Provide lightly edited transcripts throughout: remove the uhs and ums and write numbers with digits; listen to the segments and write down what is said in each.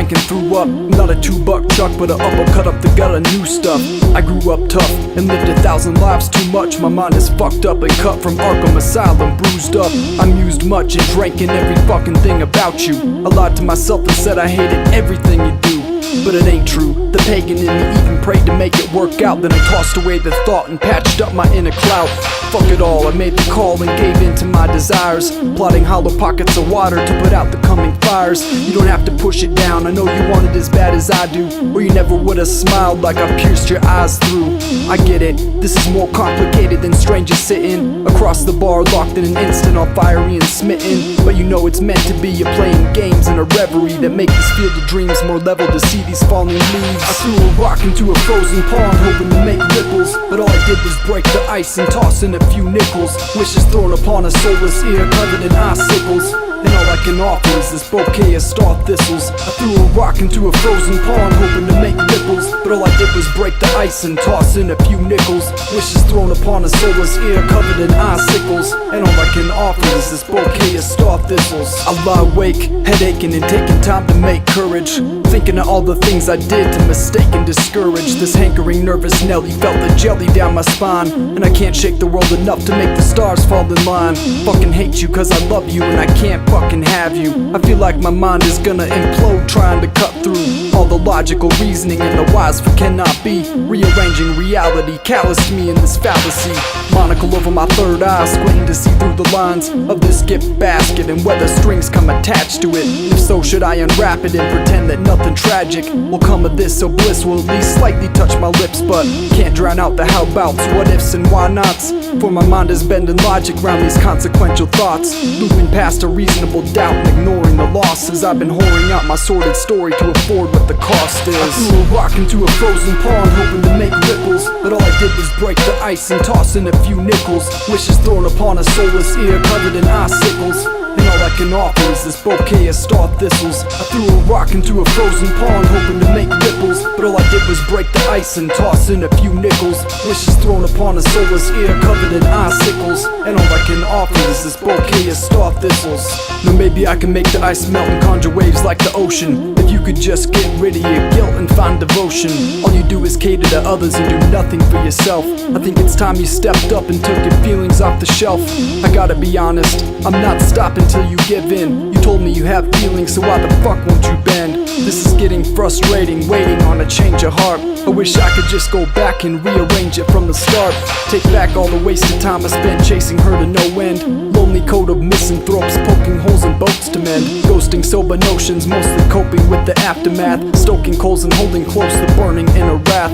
back and threw up. Not a $2 chuck, but a uppercut up the gut of new stuff. I grew up tough and lived 1,000 lives too much. My mind is fucked up and cut from Arkham Asylum, bruised up. I mused much and drank in every fucking thing about you. I lied to myself and said I hated everything you do, but it ain't true. The pagan in me even prayed to make it work out. Then I tossed away the thought and patched up my inner clout. Fuck it all, I made the call and gave in to my desires, plotting hollow pockets of water to put out the coming fires. You don't have to push it down, I know you want it as bad as I do, or you never would've smiled like I pierced your eyes through. I get it, this is more complicated than strangers sitting across the bar, locked in an instant, all fiery and smitten. But you know it's meant to be, you're playing games in a reverie that make this field of dreams more level to see these falling leaves. I threw a rock into a frozen pond hoping to make ripples, but all I did was break the ice and toss in a few nickels. Wishes thrown upon a soulless ear covered in icicles, and all I can offer is this bouquet of star thistles. I threw a rock into a frozen pond hoping to make ripples, but all I did was break the ice and toss in a few nickels. Wishes thrown upon a soulless ear covered in icicles, and all I can offer is this bouquet of star thistles. I lie awake, head aching and taking time to make courage, thinking of all the things I did to mistake and discourage. This hankering nervous Nelly felt the jelly down my spine, and I can't shake the world enough to make the stars fall in line. Fucking hate you cause I love you and I can't fucking have you. I feel like my mind is gonna implode trying to cut through all the logical reasoning and the whys for cannot be. Rearranging reality, calloused me in this fallacy. Monocle over my third eye, squinting to see through the lines of this gift basket and whether strings come attached to it. If so, should I unwrap it and pretend that nothing tragic will come of this, so bliss will at least slightly touch my lips, but can't drown out the how-abouts, what ifs and why nots. For my mind is bending logic around these consequential thoughts, looping past a reasonable doubt and ignoring the losses. I've been whoring out my sordid story to afford what the cost is. I threw a rock into a frozen pond hoping to make ripples, but all I did was break the ice and toss in a few nickels. Wishes thrown upon a soulless ear covered in icicles, and all I can offer is this bouquet of star thistles. I threw a rock into a frozen pond hoping to make ripples, but all I did was break the ice and toss in a few nickels. Wishes thrown upon a soulless ear covered in icicles, and all I can offer is this bouquet of star thistles. Now maybe I can make the ice melt and conjure waves like the ocean, if you could just get rid of your guilt and find devotion. All you do is cater to others and do nothing for yourself. I think it's time you stepped up and took your feelings off the shelf. I gotta be honest, I'm not stopping till you give in. You told me you have feelings, so why the fuck won't you bend? This is getting frustrating, waiting on a change of heart. I wish I could just go back and rearrange it from the start. Take back all the wasted time I spent chasing her to no end. Lonely coat of misanthropes, poking holes in boats to mend. Ghosting sober notions, mostly coping with the aftermath. Stoking coals and holding close the burning inner wrath.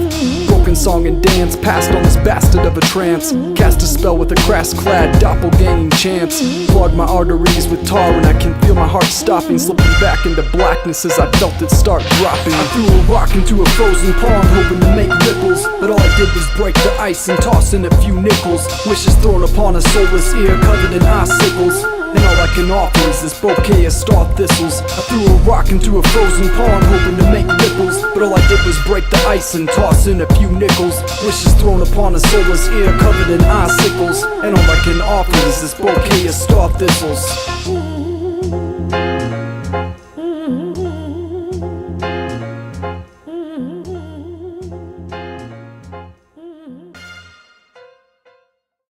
Broken song and dance, passed on this bastard of a trance. Cast a spell with a crass-clad doppelganging chance. Clogged my arteries with tar and I can feel my heart stopping, slipping back into blackness as I felt it start dropping. I threw a rock into a frozen pond hoping to make ripples, but all I did was break the ice and toss in a few nickels. Wishes thrown upon a soulless ear covered in icicles, and all I can offer is this bouquet of star thistles. I threw a rock into a frozen pond hoping to make ripples, but all I did was break the ice and toss in a few nickels. Wishes thrown upon a soulless ear covered in icicles, and all I can offer is this bouquet of star thistles.